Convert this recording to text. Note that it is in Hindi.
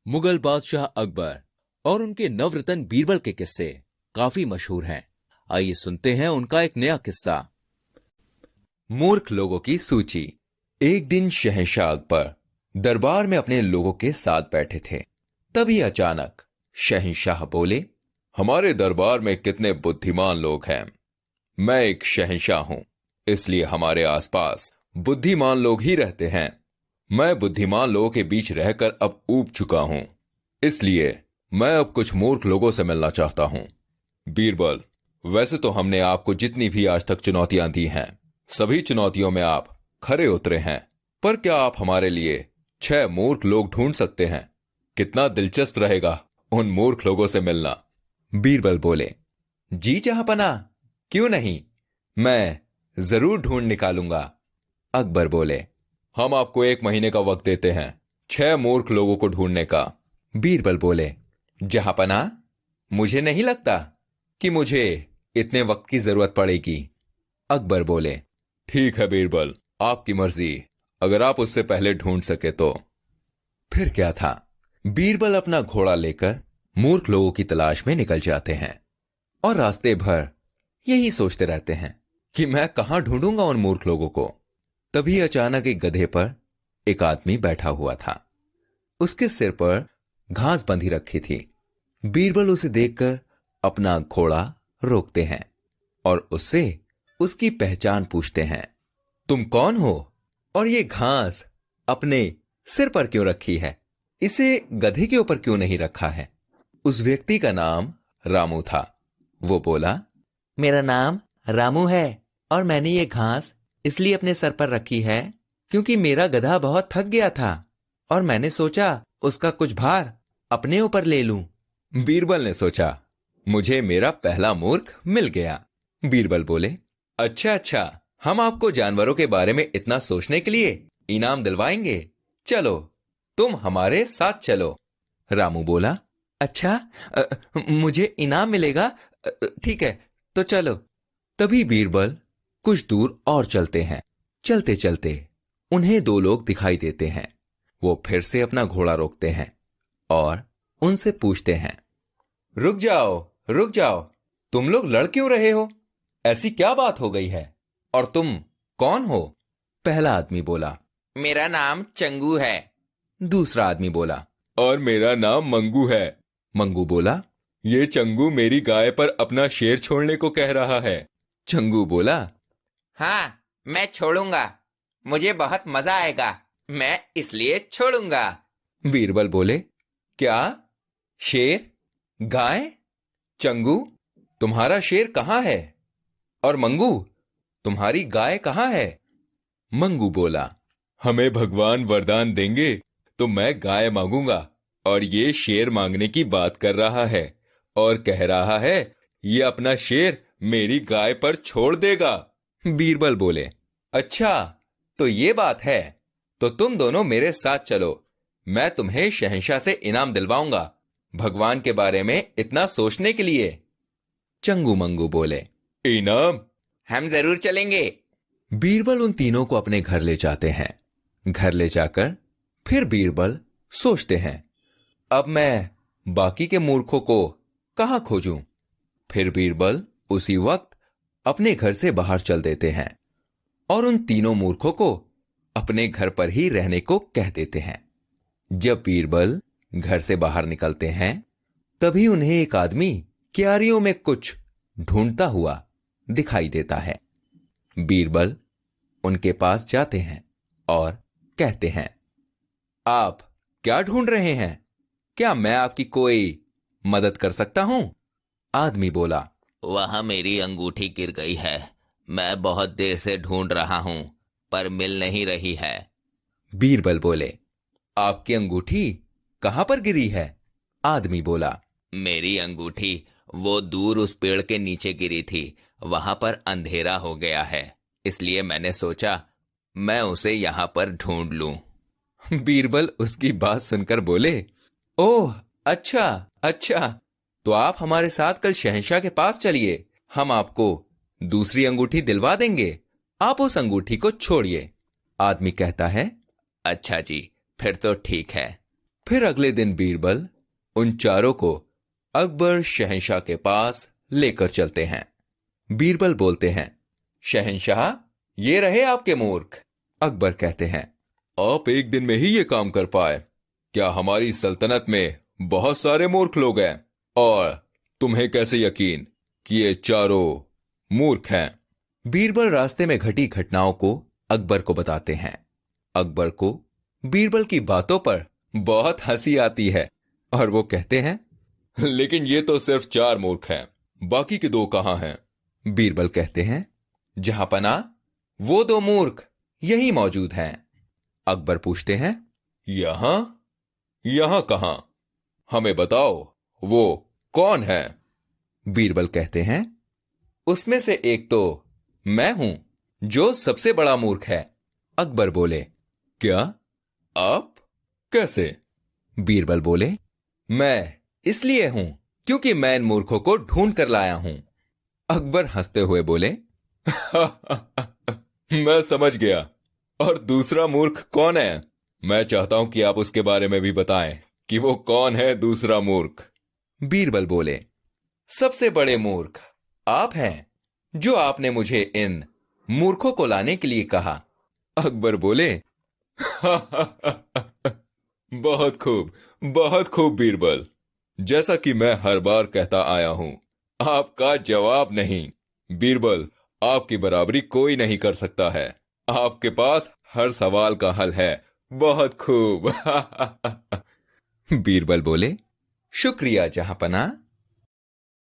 मुगल बादशाह अकबर और उनके नवरत्न बीरबल के किस्से काफी मशहूर हैं। आइए सुनते हैं उनका एक नया किस्सा। मूर्ख लोगों की सूची। एक दिन शहंशाह अकबर दरबार में अपने लोगों के साथ बैठे थे। तभी अचानक शहंशाह बोले, हमारे दरबार में कितने बुद्धिमान लोग हैं। मैं एक शहंशाह हूं, इसलिए हमारे आसपास बुद्धिमान लोग ही रहते हैं। मैं बुद्धिमान लोगों के बीच रहकर अब ऊब चुका हूं, इसलिए मैं अब कुछ मूर्ख लोगों से मिलना चाहता हूं। बीरबल, वैसे तो हमने आपको जितनी भी आज तक चुनौतियां दी हैं, सभी चुनौतियों में आप खरे उतरे हैं। पर क्या आप हमारे लिए 6 मूर्ख लोग ढूंढ सकते हैं? कितना दिलचस्प रहेगा उन मूर्ख लोगों से मिलना। बीरबल बोले, जी जहांपना, क्यों नहीं, मैं जरूर ढूंढ निकालूंगा। अकबर बोले, हम आपको 1 महीने का वक्त देते हैं 6 मूर्ख लोगों को ढूंढने का। बीरबल बोले, जहांपना, मुझे नहीं लगता कि मुझे इतने वक्त की जरूरत पड़ेगी। अकबर बोले, ठीक है बीरबल, आपकी मर्जी, अगर आप उससे पहले ढूंढ सके तो। फिर क्या था, बीरबल अपना घोड़ा लेकर मूर्ख लोगों की तलाश में निकल जाते हैं और रास्ते भर यही सोचते रहते हैं कि मैं कहां ढूंढूंगा उन मूर्ख लोगों को। तभी अचानक एक गधे पर एक आदमी बैठा हुआ था। उसके सिर पर घास बंधी रखी थी। बीरबल उसे देखकर अपना घोड़ा रोकते हैं और उससे उसकी पहचान पूछते हैं। तुम कौन हो और ये घास अपने सिर पर क्यों रखी है? इसे गधे के ऊपर क्यों नहीं रखा है? उस व्यक्ति का नाम रामू था। वो बोला, मेरा नाम रामू है और मैंने ये घास इसलिए अपने सर पर रखी है क्योंकि मेरा गधा बहुत थक गया था और मैंने सोचा उसका कुछ भार अपने ऊपर ले लूं। बीरबल ने सोचा, मुझे मेरा पहला मूर्ख मिल गया। बीरबल बोले, अच्छा अच्छा, हम आपको जानवरों के बारे में इतना सोचने के लिए इनाम दिलवाएंगे। चलो, तुम हमारे साथ चलो। रामू बोला, अच्छा, मुझे इनाम मिलेगा? ठीक है, तो चलो। तभी बीरबल कुछ दूर और चलते हैं। चलते चलते उन्हें 2 लोग दिखाई देते हैं। वो फिर से अपना घोड़ा रोकते हैं और उनसे पूछते हैं, रुक जाओ, रुक जाओ, तुम लोग लड़ क्यों रहे हो? ऐसी क्या बात हो गई है? और तुम कौन हो? पहला आदमी बोला, मेरा नाम चंगू है। दूसरा आदमी बोला, और मेरा नाम मंगू है। मंगू बोला, ये चंगू मेरी गाय पर अपना शेर छोड़ने को कह रहा है। चंगू बोला, हाँ, मैं छोड़ूंगा, मुझे बहुत मजा आएगा, मैं इसलिए छोड़ूंगा। बीरबल बोले, क्या? शेर? गाय? चंगू, तुम्हारा शेर कहां है? और मंगू, तुम्हारी गाय कहां है? मंगू बोला, हमें भगवान वरदान देंगे तो मैं गाय मांगूंगा, और ये शेर मांगने की बात कर रहा है और कह रहा है ये अपना शेर मेरी गाय पर छोड़ देगा। बीरबल बोले, अच्छा, तो ये बात है, तो तुम दोनों मेरे साथ चलो, मैं तुम्हें शहंशाह से इनाम दिलवाऊंगा भगवान के बारे में इतना सोचने के लिए। चंगू मंगू बोले, इनाम? हम जरूर चलेंगे। बीरबल उन तीनों को अपने घर ले जाते हैं। घर ले जाकर फिर बीरबल सोचते हैं, अब मैं बाकी के मूर्खों को कहां खोजूं? फिर बीरबल उसी वक्त अपने घर से बाहर चल देते हैं और उन तीनों मूर्खों को अपने घर पर ही रहने को कह देते हैं। जब बीरबल घर से बाहर निकलते हैं, तभी उन्हें एक आदमी क्यारियों में कुछ ढूंढता हुआ दिखाई देता है। बीरबल उनके पास जाते हैं और कहते हैं, आप क्या ढूंढ रहे हैं? क्या मैं आपकी कोई मदद कर सकता हूं? आदमी बोला, वहां मेरी अंगूठी गिर गई है, मैं बहुत देर से ढूंढ रहा हूं पर मिल नहीं रही है। बीरबल बोले, आपकी अंगूठी कहां पर गिरी है? आदमी बोला, मेरी अंगूठी वो दूर उस पेड़ के नीचे गिरी थी, वहां पर अंधेरा हो गया है, इसलिए मैंने सोचा मैं उसे यहां पर ढूंढ लूं। बीरबल उसकी बात सुनकर बोले, ओह, अच्छा अच्छा, तो आप हमारे साथ कल शहंशाह के पास चलिए, हम आपको दूसरी अंगूठी दिलवा देंगे, आप उस अंगूठी को छोड़िए। आदमी कहता है, अच्छा जी, फिर तो ठीक है। फिर अगले दिन बीरबल उन चारों को अकबर शहंशाह के पास लेकर चलते हैं। बीरबल बोलते हैं, शहंशाह, ये रहे आपके मूर्ख। अकबर कहते हैं, आप एक दिन में ही ये काम कर पाए? क्या हमारी सल्तनत में बहुत सारे मूर्ख लोग हैं? और तुम्हें कैसे यकीन कि ये चारों मूर्ख हैं? बीरबल रास्ते में घटी घटनाओं को अकबर को बताते हैं। अकबर को बीरबल की बातों पर बहुत हंसी आती है और वो कहते हैं, लेकिन ये तो सिर्फ 4 मूर्ख हैं, बाकी के 2 कहां हैं? बीरबल कहते हैं, जहांपना, वो 2 मूर्ख यही मौजूद हैं। अकबर पूछते हैं, यहां? यहां कहां? हमें बताओ, वो कौन है? बीरबल कहते हैं, उसमें से एक तो मैं हूं, जो सबसे बड़ा मूर्ख है। अकबर बोले, क्या? आप? कैसे? बीरबल बोले, मैं इसलिए हूं क्योंकि मैं इन मूर्खों को ढूंढ कर लाया हूं। अकबर हंसते हुए बोले, मैं समझ गया। और दूसरा मूर्ख कौन है? मैं चाहता हूं कि आप उसके बारे में भी बताएं कि वो कौन है दूसरा मूर्ख। बीरबल बोले, सबसे बड़े मूर्ख आप हैं, जो आपने मुझे इन मूर्खों को लाने के लिए कहा। अकबर बोले, बहुत खूब बीरबल। जैसा कि मैं हर बार कहता आया हूं, आपका जवाब नहीं। बीरबल, आपकी बराबरी कोई नहीं कर सकता है। आपके पास हर सवाल का हल है। बहुत खूब। बीरबल बोले, शुक्रिया जहांपना।